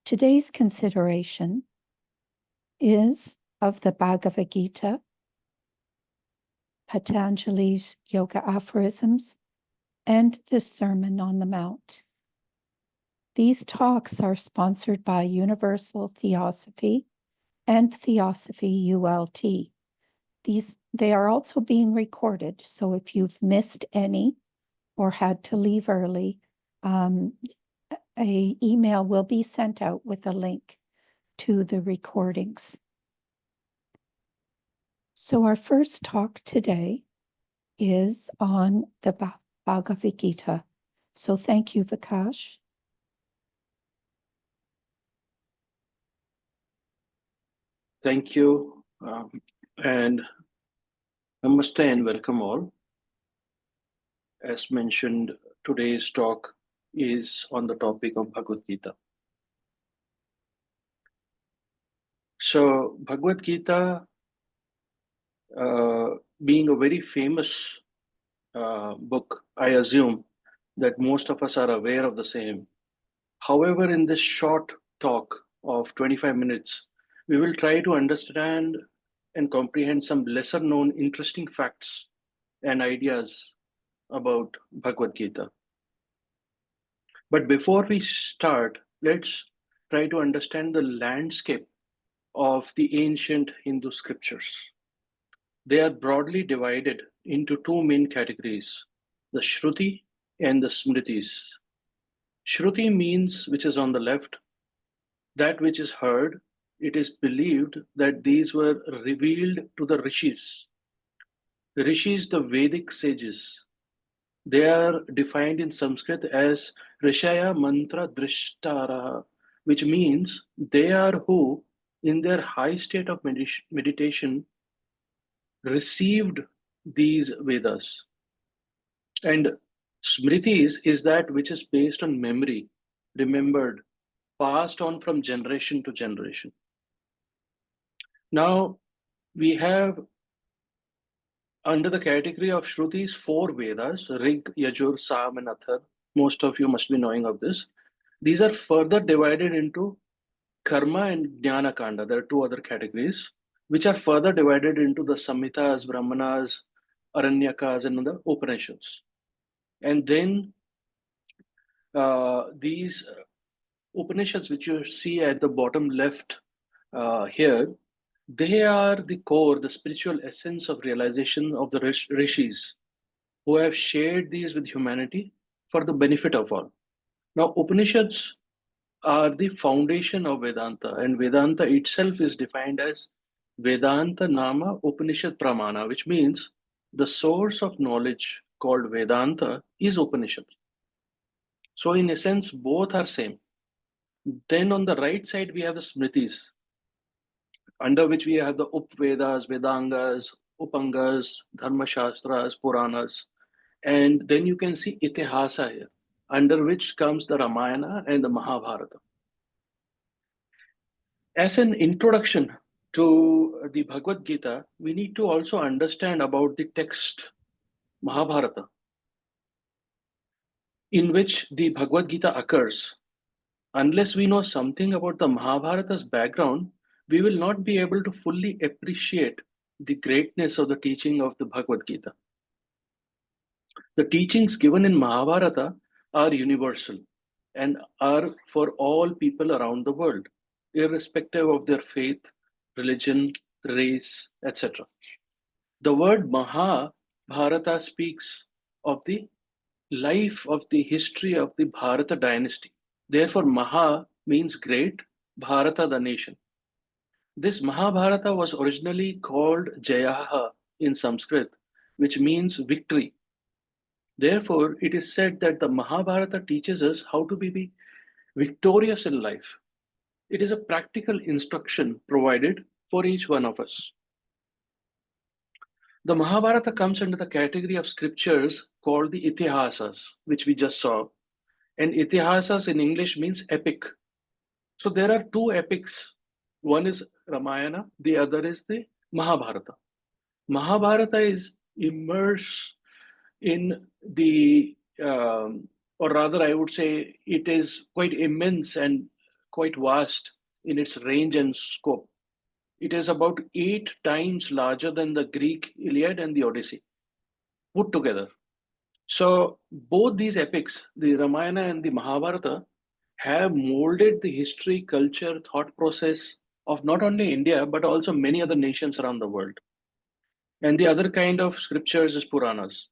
Today's consideration is of the Bhagavad Gita, Patanjali's Yoga Aphorisms, and the Sermon on the Mount. These talks are sponsored by Universal Theosophy and Theosophy ULT. They are also being recorded, so if you've missed any or had to leave early, an email will be sent out with a link to the recordings. So our first talk today is on the Bhagavad Gita. So thank you, Vikash. Thank you, and namaste and welcome all. As mentioned, today's talk is on the topic of Bhagavad Gita. So Bhagavad Gita, being a very famous book, I assume that most of us are aware of the same. However, in this short talk of 25 minutes, we will try to understand and comprehend some lesser known interesting facts and ideas about Bhagavad Gita. But before we start, let's try to understand the landscape of the ancient Hindu scriptures. They are broadly divided into two main categories, the śruti and the smṛtis. Śruti means which is on the left, that which is heard. It is believed that these were revealed to the rishis. The rishis, the Vedic sages, they are defined in Sanskrit as Rishaya Mantra Drishtara, which means they are who, in their high state of meditation, received these Vedas. And smṛtis is that which is based on memory, remembered, passed on from generation to generation. Now, we have under the category of Shrutis, 4 Vedas, Rig, Yajur, Sam, and Athar. Most of you must be knowing of this. These are further divided into Karma and Jnana Kanda. There are 2 other categories, which are further divided into the Samhitas, Brahmanas, Aranyakas, and the Upanishads. And then these Upanishads, which you see at the bottom left here, they are the core, the spiritual essence of realization of the rishis who have shared these with humanity for the benefit of all. Now, Upanishads are the foundation of Vedanta, and Vedanta itself is defined as Vedanta Nama Upanishad Pramana, which means the source of knowledge called Vedanta is Upanishad. So in a sense, both are same. Then on the right side, we have the smṛtis, under which we have the Up-Vedas, Vedangas, Upangas, Dharma Shastras, Puranas. And then you can see Itihasa here, under which comes the Ramayana and the Mahabharata. As an introduction to the Bhagavad Gita, we need to also understand about the text Mahabharata, in which the Bhagavad Gita occurs. Unless we know something about the Mahabharata's background, we will not be able to fully appreciate the greatness of the teaching of the Bhagavad Gita. The teachings given in Mahabharata are universal and are for all people around the world, irrespective of their faith, religion, race, etc. The word Mahabharata speaks of the life of the history of the Bharata dynasty. Therefore, Maha means great, Bharata the nation. This Mahabharata was originally called Jayaha in Sanskrit, which means victory. Therefore, it is said that the Mahabharata teaches us how to be victorious in life. It is a practical instruction provided for each one of us. The Mahabharata comes under the category of scriptures called the Itihasas, which we just saw. And Itihasas in English means epic. So there are 2 epics. One is Ramayana, the other is the Mahabharata. Mahabharata is immersed in the, or rather I would say it is quite immense and quite vast in its range and scope. It is about 8 times larger than the Greek Iliad and the Odyssey put together. So both these epics, the Ramayana and the Mahabharata, have molded the history, culture, thought process of not only India, but also many other nations around the world. And the other kind of scriptures is Puranas.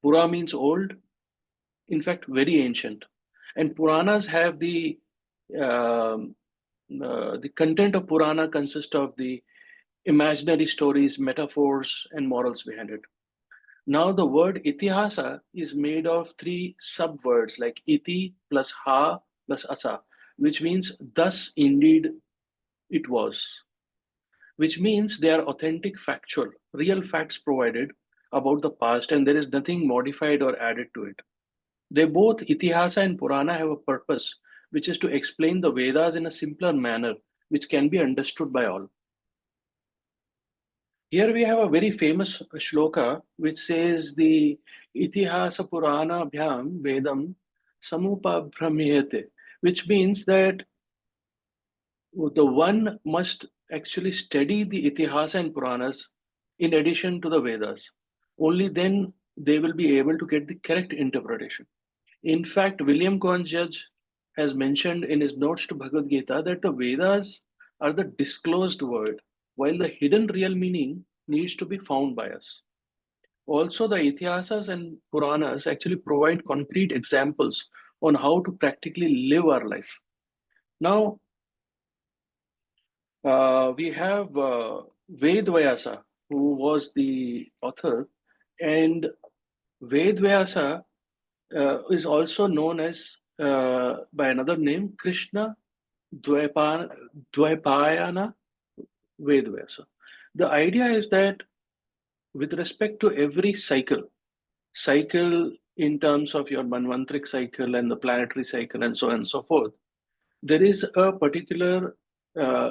Pura means old, in fact, very ancient. And Puranas have um the content of Purana consists of the imaginary stories, metaphors, and morals behind it. Now, the word itihasa is made of 3 subwords like iti plus ha plus asa, which means thus indeed it was, which means they are authentic, factual, real facts provided about the past, and there is nothing modified or added to it. They both, Itihasa and Purana, have a purpose, which is to explain the Vedas in a simpler manner, which can be understood by all. Here we have a very famous shloka which says the Itihasa Purana Bhyam Vedam Samupabhramyate, which means that the one must actually study the Itihasa and Puranas in addition to the Vedas. Only then they will be able to get the correct interpretation. In fact, William Cohen Judge has mentioned in his notes to Bhagavad Gita that the Vedas are the disclosed word, while the hidden real meaning needs to be found by us. Also, the Itihasas and Puranas actually provide concrete examples on how to practically live our life. Now, we have Vyasa, who was the author, and Vyasa is also known as by another name, Krishna Dvaipayana Vyasa. The idea is that with respect to every cycle in terms of your manvantric cycle and the planetary cycle and so on and so forth, there is a particular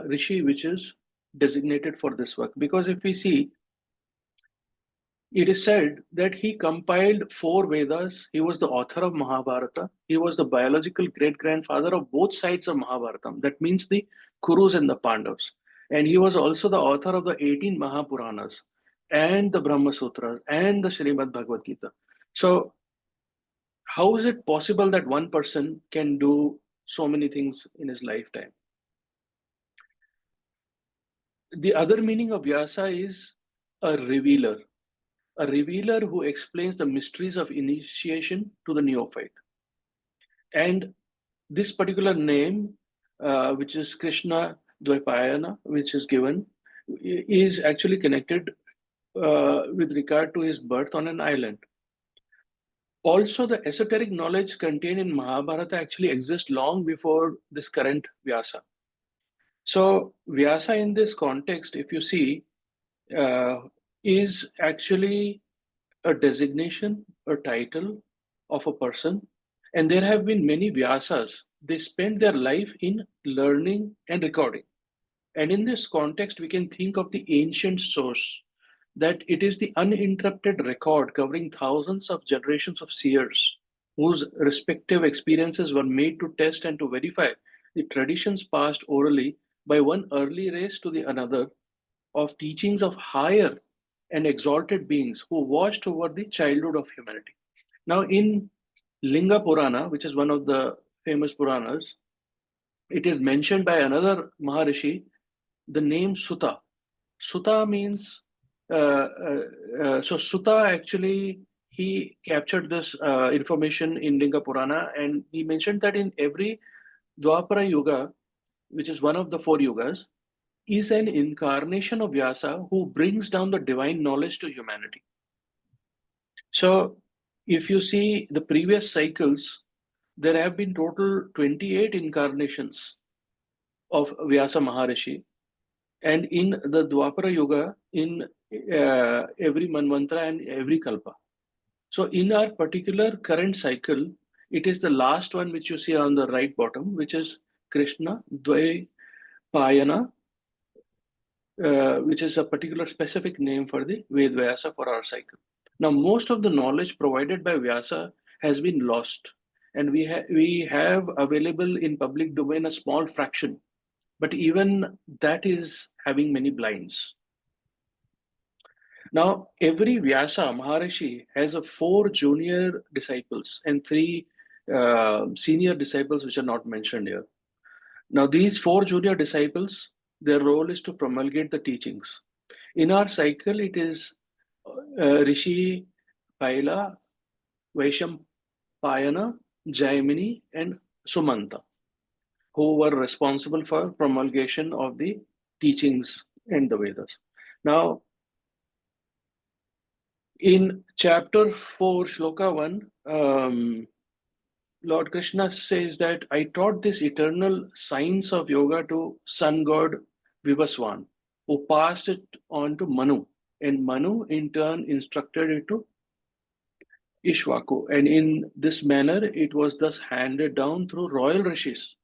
rishi which is designated for this work. Because if we see, it is said that he compiled 4 Vedas. He was the author of Mahabharata. He was the biological great-grandfather of both sides of Mahabharata. That means the Kurus and the Pandavas. And he was also the author of the 18 Mahapuranas and the Brahma Sutras and the Srimad Bhagavad Gita. So how is it possible that one person can do so many things in his lifetime? The other meaning of Vyasa is a revealer who explains the mysteries of initiation to the neophyte. And this particular name, which is Krishna Dvaipayana, which is given, is actually connected with regard to his birth on an island. Also, the esoteric knowledge contained in Mahabharata actually exists long before this current Vyasa. So, Vyasa in this context, if you see, is actually a designation, a title of a person. And there have been many Vyasas. They spend their life in learning and recording. And in this context, we can think of the ancient source, that it is the uninterrupted record covering thousands of generations of seers whose respective experiences were made to test and to verify the traditions passed orally by one early race to the another of teachings of higher and exalted beings who watched over the childhood of humanity. Now, in Linga Purana, which is one of the famous Puranas, it is mentioned by another Maharishi, the name Sutta. Sutta means, so Sutta actually, he captured this information in Linga Purana, and he mentioned that in every Dwapara Yuga, which is one of the 4 yugas, is an incarnation of Vyasa who brings down the divine knowledge to humanity. So, if you see the previous cycles, there have been total 28 incarnations of Vyasa Maharishi. And in the Dwapara Yuga, in every Manvantara and every Kalpa. So, in our particular current cycle, it is the last one which you see on the right bottom, which is Krishna Dvaipayana, which is a particular specific name for the Vyasa for our cycle. Now, most of the knowledge provided by Vyasa has been lost, and we have available in public domain a small fraction, but even that is having many blinds. Now, every Vyasa Maharishi has 4 junior disciples and 3 senior disciples, which are not mentioned here. Now, these 4 junior disciples, their role is to promulgate the teachings. In our cycle, it is Rishi Paila, Vaishampayana, Jaimini, and Sumanta, who were responsible for promulgation of the teachings in the Vedas. Now, in chapter 4, Shloka 1, Lord Krishna says that I taught this eternal science of yoga to sun god Vivaswan, who passed it on to Manu, and Manu in turn instructed it to Ishwaku. And in this manner, it was thus handed down through royal rishis.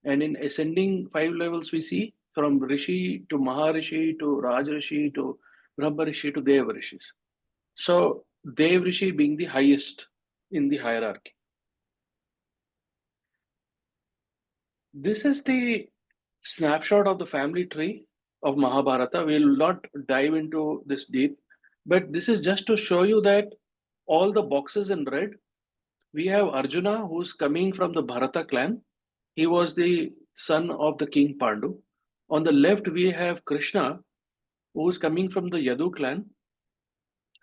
And in ascending 5 levels, we see from Rishi to Maharishi to Raj Rishi to Brahma Rishi to Deva Rishis. So, Dev Rishi being the highest in the hierarchy. This is the snapshot of the family tree of Mahabharata. We will not dive into this deep, but this is just to show you that all the boxes in red, we have Arjuna, who's coming from the Bharata clan. He was the son of the king Pandu. On the left, we have Krishna, who's coming from the Yadu clan.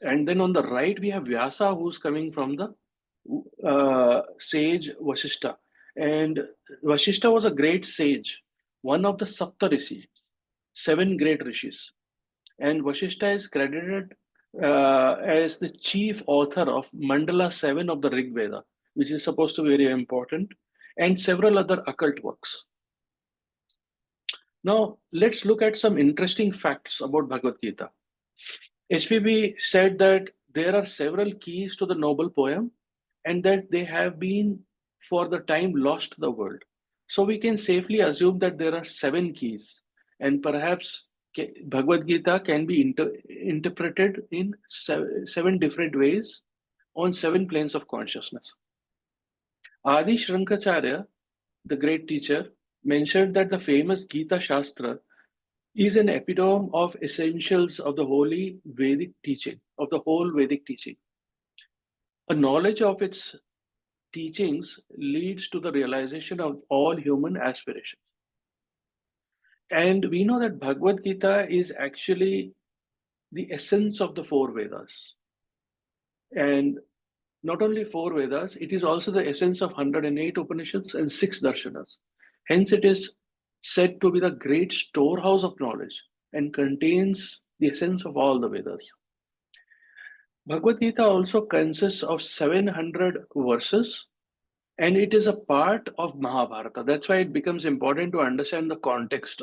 And then on the right, we have Vyasa, who's coming from the sage Vasishta. And Vasishta was a great sage, one of the Sapta Rishis, 7 great rishis. And Vasishta is credited as the chief author of Mandala 7 of the Rig Veda, which is supposed to be very important, and several other occult works. Now, let's look at some interesting facts about Bhagavad Gita. HPB said that there are several keys to the noble poem and that they have been for the time lost to the world. So we can safely assume that there are 7 keys, and perhaps Bhagavad Gita can be interpreted in 7 different ways on 7 planes of consciousness. Adi Shrankacharya, the great teacher, mentioned that the famous Gita Shastra is an epitome of essentials of the holy Vedic teaching, of the whole Vedic teaching. A knowledge of its teachings leads to the realization of all human aspirations. And we know that Bhagavad Gita is actually the essence of the 4 Vedas. And not only 4 Vedas, it is also the essence of 108 Upanishads and 6 Darshanas. Hence, it is said to be the great storehouse of knowledge and contains the essence of all the Vedas. Bhagavad Gita also consists of 700 verses, and it is a part of Mahabharata. That's why it becomes important to understand the context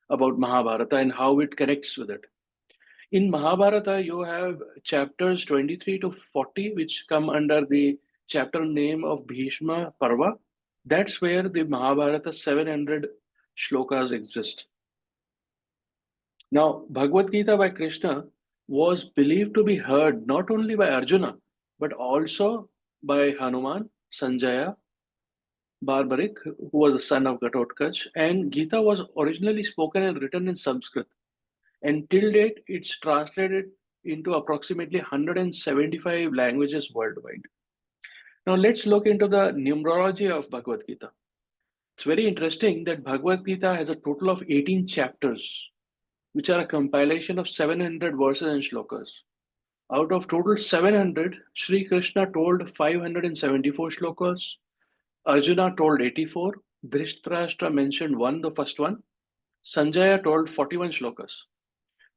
about Mahabharata and how it connects with it. In Mahabharata, you have chapters 23 to 40, which come under the chapter name of Bhishma Parva. That's where the Mahabharata 700 shlokas exist. Now, Bhagavad Gita by Krishna was believed to be heard not only by Arjuna, but also by Hanuman, Sanjaya, Barbaric, who was the son of Ghatotkach, and Gita was originally spoken and written in Sanskrit. And till date, it's translated into approximately 175 languages worldwide. Now, let's look into the numerology of Bhagavad Gita. It's very interesting that Bhagavad Gita has a total of 18 chapters, which are a compilation of 700 verses and shlokas. Out of total 700, Sri Krishna told 574 shlokas, Arjuna told 84, Dhritarashtra mentioned the first one, Sanjaya told 41 shlokas.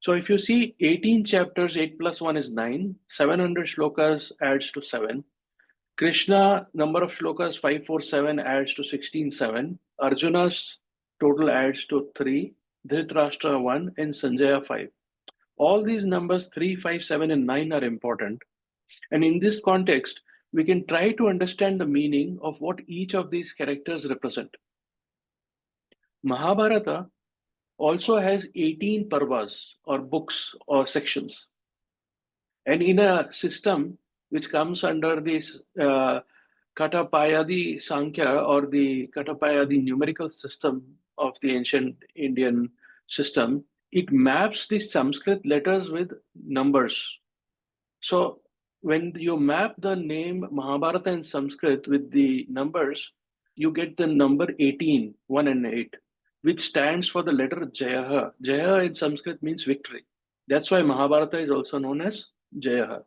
So if you see 18 chapters, 8 plus 1 is 9, 700 shlokas adds to 7. Krishna, number of shlokas 547 adds to 16:7. Arjuna's total adds to 3, Dhritarashtra 1, and Sanjaya 5. All these numbers 3, 5, 7, and 9 are important. And in this context, we can try to understand the meaning of what each of these characters represent. Mahabharata also has 18 parvas or books or sections. And in a system which comes under this Katapayadi Sankhya, or the Katapayadi numerical system of the ancient Indian system, it maps the Sanskrit letters with numbers. So when you map the name Mahabharata in Sanskrit with the numbers, you get the number 18, 1 and 8, which stands for the letter Jayaha. Jayaha in Sanskrit means victory. That's why Mahabharata is also known as Jayaha.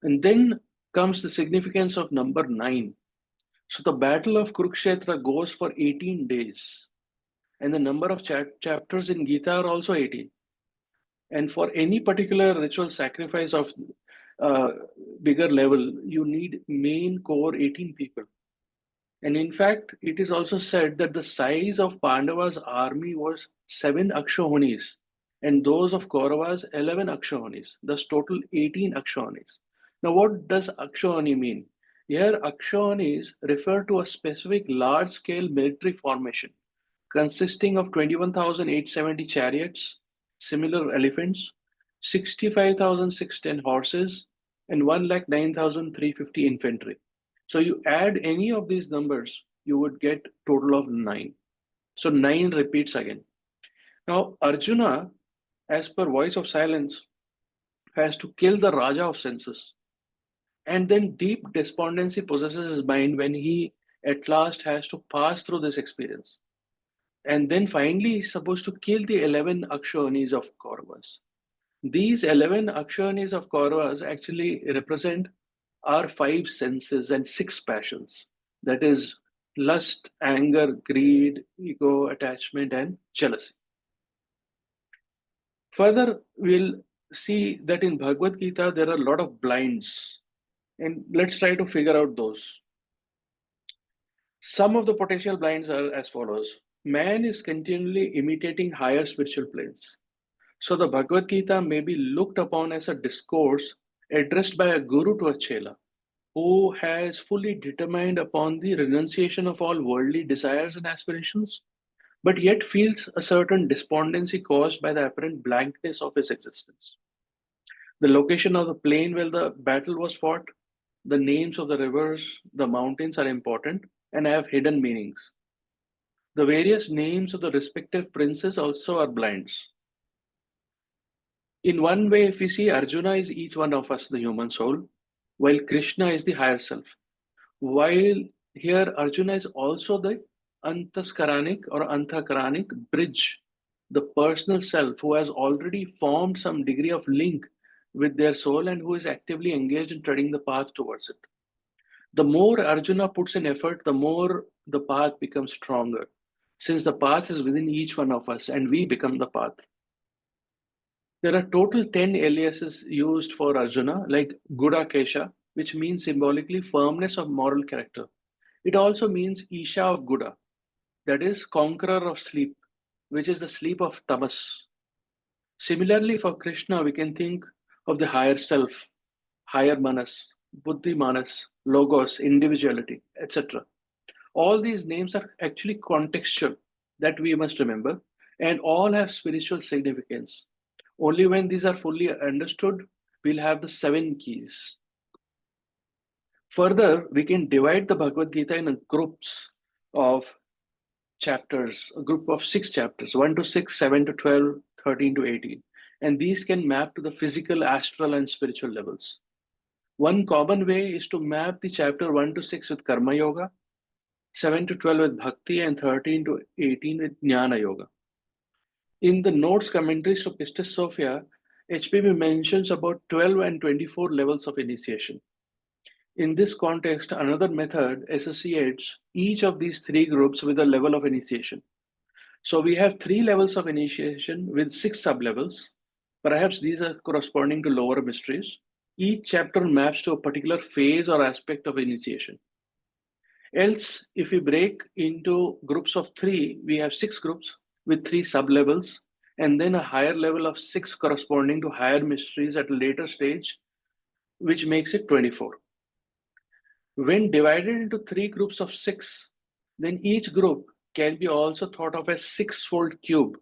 And then comes the significance of number 9. So the battle of Kurukshetra goes for 18 days. And the number of chapters in Gita are also 18. And for any particular ritual sacrifice of bigger level, you need main core 18 people. And in fact, it is also said that the size of Pandava's army was 7 Akshahonis, and those of Kauravas 11 Akshahonis, thus total 18 Akshahonis. Now, what does Akshahoni mean? Here, Akshahonis refer to a specific large-scale military formation consisting of 21,870 chariots, similar elephants, 65,610 horses, and 1,09,350 infantry. So you add any of these numbers, you would get total of 9. So 9 repeats again. Now Arjuna, as per Voice of Silence, has to kill the Raja of senses. And then deep despondency possesses his mind when he at last has to pass through this experience. And then finally he's supposed to kill the 11 Akshahonis of Kauravas. These 11 Akshahonis of Kauravas actually represent our 5 senses and 6 passions. That is lust, anger, greed, ego, attachment, and jealousy. Further, we'll see that in Bhagavad Gita, there are a lot of blinds. And let's try to figure out those. Some of the potential blinds are as follows. Man is continually imitating higher spiritual planes. So the Bhagavad Gita may be looked upon as a discourse addressed by a guru to a chela, who has fully determined upon the renunciation of all worldly desires and aspirations, but yet feels a certain despondency caused by the apparent blankness of his existence. The location of the plain where the battle was fought, the names of the rivers, the mountains are important and have hidden meanings. The various names of the respective princes also are blinds. In one way, if we see, Arjuna is each one of us, the human soul, while Krishna is the higher self. While here Arjuna is also the antaskaranic or anthakaranic bridge, the personal self who has already formed some degree of link with their soul and who is actively engaged in treading the path towards it. The more Arjuna puts in effort, the more the path becomes stronger, since the path is within each one of us and we become the path. There are total 10 aliases used for Arjuna, like Gudakesha, which means symbolically firmness of moral character. It also means Isha of Guda, that is conqueror of sleep, which is the sleep of tamas. Similarly, for Krishna, we can think of the higher self, higher manas, buddhi manas, logos, individuality, etc. All these names are actually contextual that we must remember, and all have spiritual significance. Only when these are fully understood, we'll have the 7 keys. Further, we can divide the Bhagavad Gita in groups of chapters, a group of 6 chapters, 1 to 6, 7 to 12, 13 to 18. And these can map to the physical, astral, and spiritual levels. One common way is to map the chapter 1 to 6 with Karma Yoga, 7 to 12 with Bhakti, and 13 to 18 with Jnana Yoga. In the notes commentaries to Pistis Sophia, HPB mentions about 12 and 24 levels of initiation. In this context, another method associates each of these 3 groups with a level of initiation. So we have 3 levels of initiation with 6 sub-levels. Perhaps these are corresponding to lower mysteries. Each chapter maps to a particular phase or aspect of initiation. Else, if we break into groups of 3, we have 6 groups with 3 sub-levels, and then a higher level of 6 corresponding to higher mysteries at a later stage, which makes it 24. When divided into 3 groups of 6, then each group can be also thought of as 6-fold cube,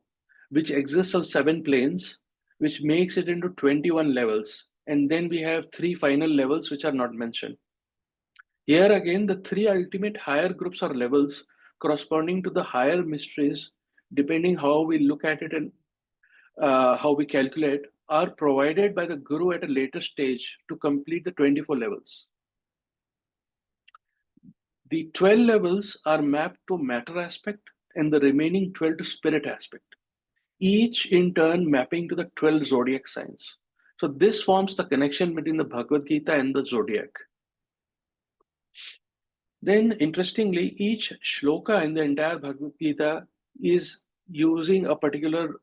which exists on 7 planes, which makes it into 21 levels. And then we have 3 final levels which are not mentioned. Here again, the three ultimate higher groups or levels corresponding to the higher mysteries, depending how we look at it and how we calculate, are provided by the Guru at a later stage to complete the 24 levels. The 12 levels are mapped to matter aspect and the remaining 12 to spirit aspect, each in turn mapping to the 12 zodiac signs. So this forms the connection between the Bhagavad Gita and the zodiac. Then, interestingly, each shloka in the entire Bhagavad Gita is using a particular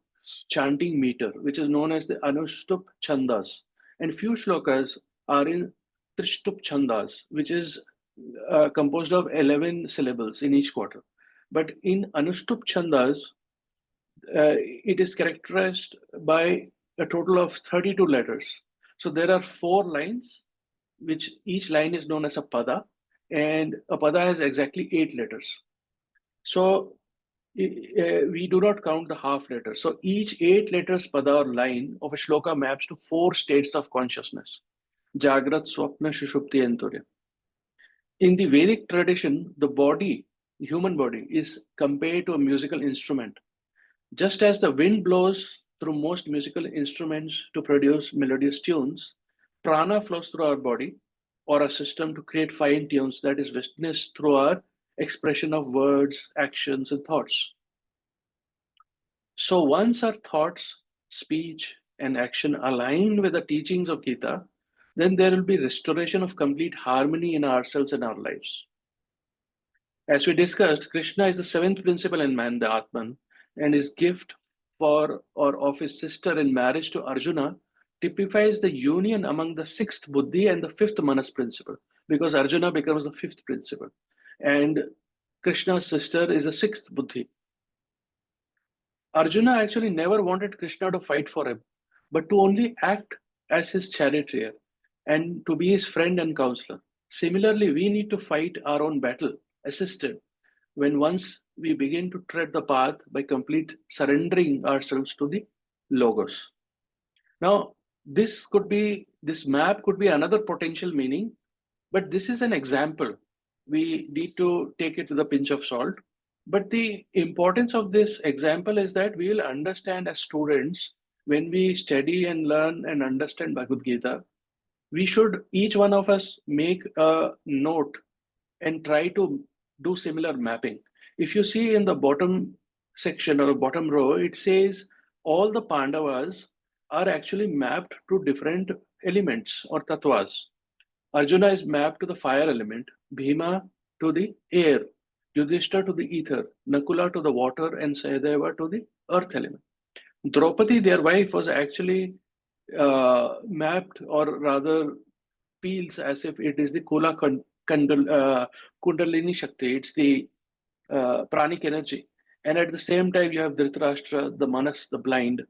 chanting meter, which is known as the Anushtup Chandas. And few shlokas are in Trishtup Chandas, which is composed of 11 syllables in each quarter. But in Anushtup Chandas, it is characterized by a total of 32 letters. So there are 4 lines, which each line is known as a pada, and a pada has exactly 8 letters. So we do not count the half letters. So each 8 letters pada or line of a shloka maps to 4 states of consciousness: Jagrat, Swapna, Shushupti, and Turya. In the Vedic tradition, the body, human body, is compared to a musical instrument. Just as the wind blows through most musical instruments to produce melodious tunes, prana flows through our body or our system to create fine tunes that is witnessed through our expression of words, actions, and thoughts. So once our thoughts, speech, and action align with the teachings of Gita, then there will be restoration of complete harmony in ourselves and our lives. As we discussed, Krishna is the 7th principle in man, the Atman, and his gift for or of his sister in marriage to Arjuna typifies the union among the 6th Buddhi and the 5th Manas principle, because Arjuna becomes the 5th principle, and Krishna's sister is the 6th Buddhi. Arjuna actually never wanted Krishna to fight for him, but to only act as his charioteer and to be his friend and counselor. Similarly, we need to fight our own battle, assisted, when once we begin to tread the path by complete surrendering ourselves to the Logos. Now, this map could be another potential meaning, but this is an example. We need to take it with a pinch of salt. But the importance of this example is that we will understand as students, when we study and learn and understand Bhagavad Gita, we should, each one of us, make a note and try to do similar mapping. If you see in the bottom section or bottom row, it says all the Pandavas are actually mapped to different elements or tattvas. Arjuna is mapped to the fire element, Bhima to the air, Yudhishthira to the ether, Nakula to the water, and Sahadeva to the earth element. Draupadi, their wife, was actually mapped, or rather feels as if it is the Kundalini Shakti, it's the pranic energy. And at the same time, you have Dhritarashtra, the Manas, the blind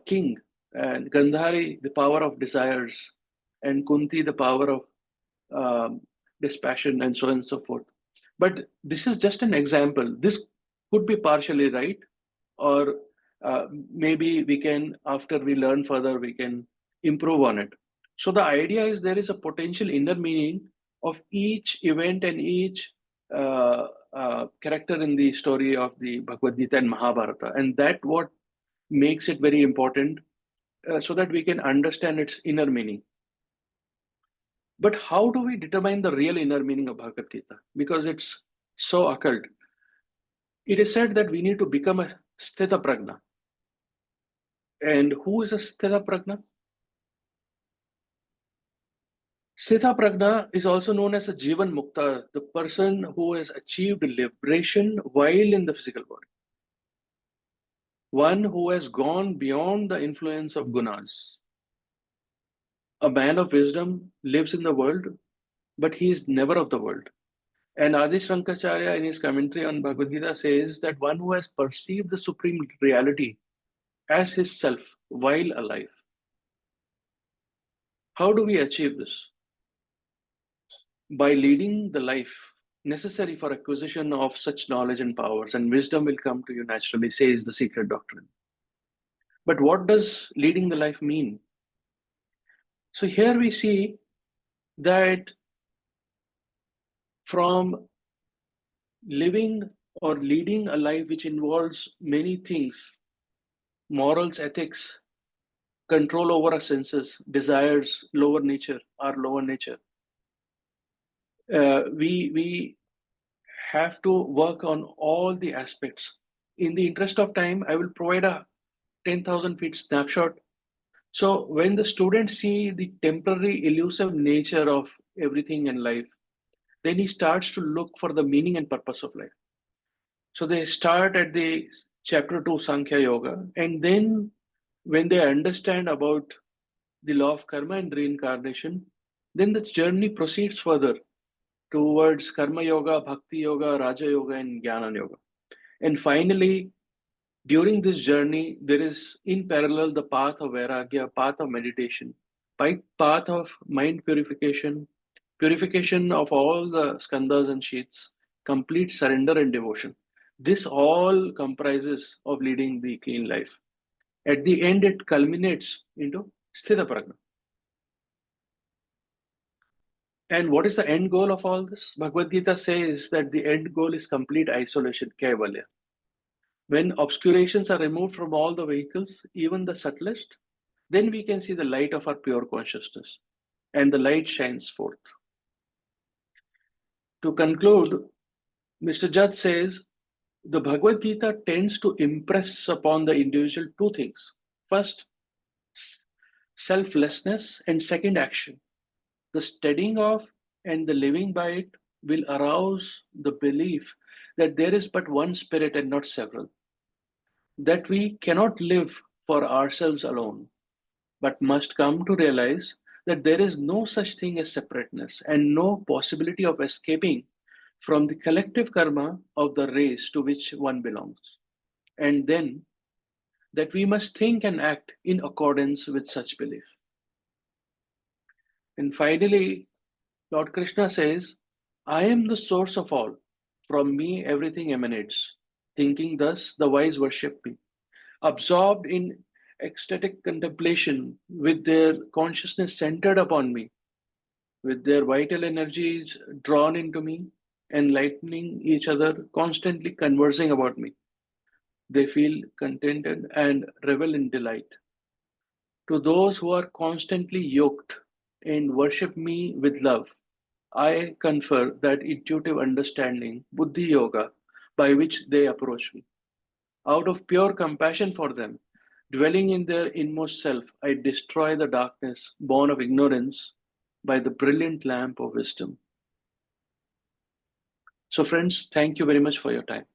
king, and Gandhari, the power of desires, and Kunti, the power of dispassion, and so on and so forth. But this is just an example. This could be partially right, or maybe we can, after we learn further, we can improve on it. So the idea is there is a potential inner meaning of each event and each character in the story of the Bhagavad Gita and Mahabharata, and that what makes it very important, so that we can understand its inner meaning. But how do we determine the real inner meaning of Bhagavad Gita? Because it's so occult. It is said that we need to become a sthita prajna. And who is a sthita prajna? Sthita prajna is also known as a jivan mukta, the person who has achieved liberation while in the physical body. One who has gone beyond the influence of gunas. A man of wisdom lives in the world, but he is never of the world. And Adi Shankacharya, in his commentary on Bhagavad Gita, says that one who has perceived the supreme reality as his self while alive. How do we achieve this? By leading the life necessary for acquisition of such knowledge and powers, and wisdom will come to you naturally, says the secret doctrine. But what does leading the life mean? So here we see that from living or leading a life which involves many things, morals, ethics, control over our senses, desires, our lower nature. We have to work on all the aspects. In the interest of time, I will provide a 10,000 feet snapshot. So when the students see the temporary elusive nature of everything in life, then he starts to look for the meaning and purpose of life. So they start at the chapter 2 Sankhya Yoga, and then when they understand about the law of karma and reincarnation, then the journey proceeds further towards Karma Yoga, Bhakti Yoga, Raja Yoga, and Jnana Yoga. And finally, during this journey, there is in parallel the path of Vairagya, path of meditation, path of mind purification, purification of all the skandhas and sheaths, complete surrender and devotion. This all comprises of leading the clean life. At the end, it culminates into Sthita Prajna. And what is the end goal of all this? Bhagavad Gita says that the end goal is complete isolation, Kaivalya. When obscurations are removed from all the vehicles, even the subtlest, then we can see the light of our pure consciousness, and the light shines forth. To conclude, Mr. Judd says, the Bhagavad Gita tends to impress upon the individual two things. First, selflessness, and second, action. The studying of and the living by it will arouse the belief that there is but one spirit and not several, that we cannot live for ourselves alone, but must come to realize that there is no such thing as separateness and no possibility of escaping from the collective karma of the race to which one belongs. And then that we must think and act in accordance with such belief. And finally, Lord Krishna says, I am the source of all. From me everything emanates. Thinking thus, the wise worship me. Absorbed in ecstatic contemplation, with their consciousness centered upon me, with their vital energies drawn into me, enlightening each other, constantly conversing about me, they feel contented and revel in delight. To those who are constantly yoked and worship me with love, I confer that intuitive understanding, Buddhi Yoga, by which they approach me. Out of pure compassion for them, dwelling in their inmost self, I destroy the darkness born of ignorance by the brilliant lamp of wisdom. So, friends, thank you very much for your time.